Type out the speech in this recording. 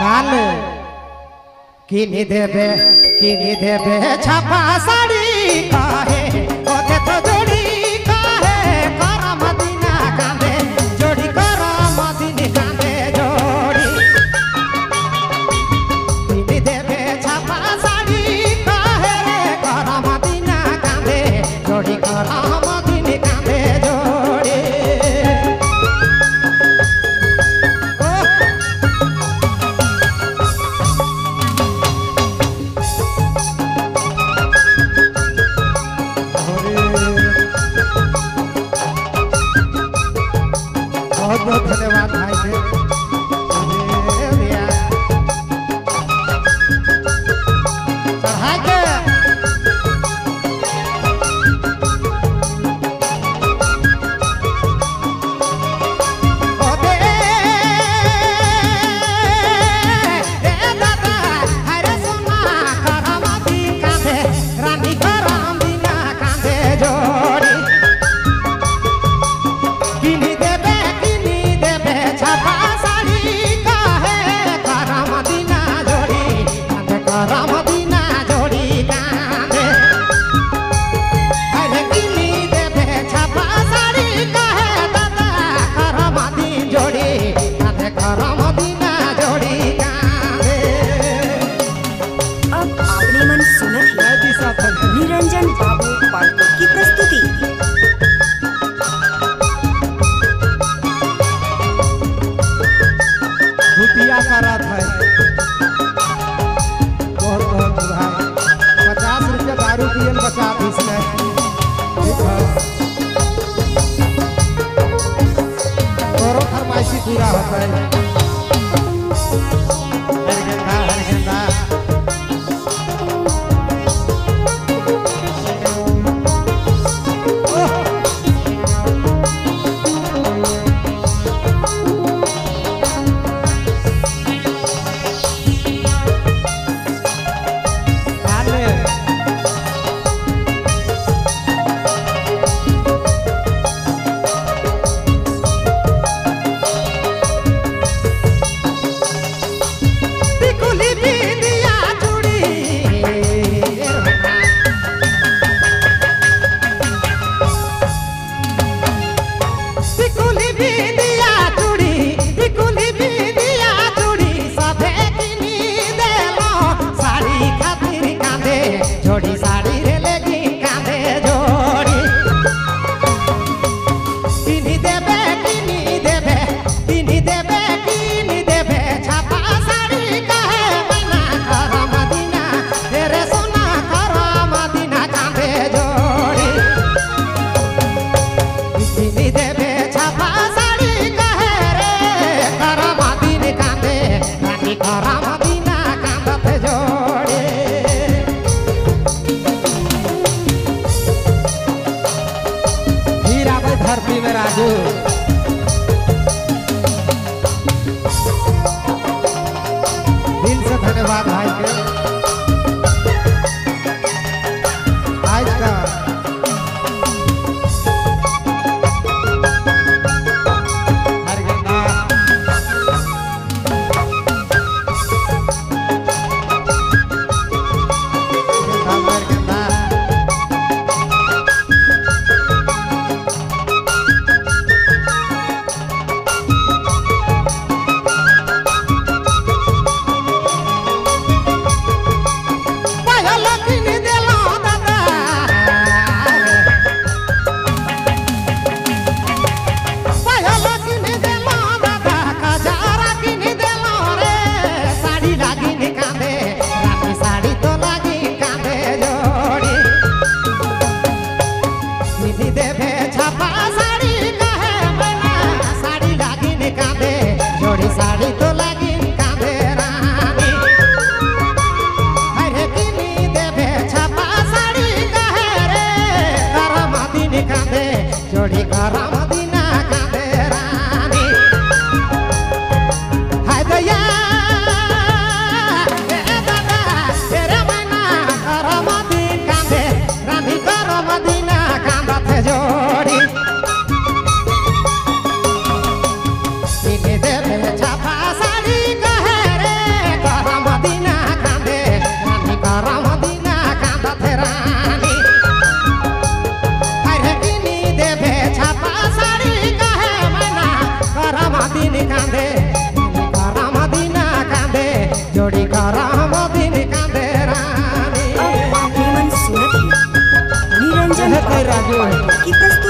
काल किनी देवे छापा साड़ी काहे ओते तो जोड़ी काहे करा मदीना कांदे जोड़ी करा मदीना कांदे जोड़ी किनी देवे छापा साड़ी काहे रे करा मदीना कांदे जोड़ी करा मदीना कांदे जोड़ी बहुत बहुत धन्यवाद भाई से चढ़ा के दादा हरे सोना करामती कांदे रानी करामदीना कांदे जोड़ी किनी देवे छापा साड़ी काहे करा मदीना जोड़ी कांदे करा मदीना जोड़ी कांदे अरे किनी देवे छापा साड़ी काहे दादा करा मदीना जोड़ी कांदे करा मदीना जोड़ी कांदे। अब आपने मन सुनत निरंजन बाबू पालपुर की प्रस्तुति। रुपया का रात है बहुत बहुत भाई 50 रुपया दारू पियन बचा इसमें और फरमाइशी पूरा होता है हर गेंदा जोड़ी साड़ी रे लेगी कांदे जोड़ी किनी देवे छापा साड़ी काहे मना करा मदीना तेरे सोना करा मदीना कांदे जोड़ी किनी देवे छापा साड़ी काहे रे करा मदीना कांदे रानी करा मदीना कांदते जोड़ी धरती में राजू दिल से धन्यवाद भाई के आज का हर गेंदा निरंजन है कोई राजू है। की प्रस्तुति।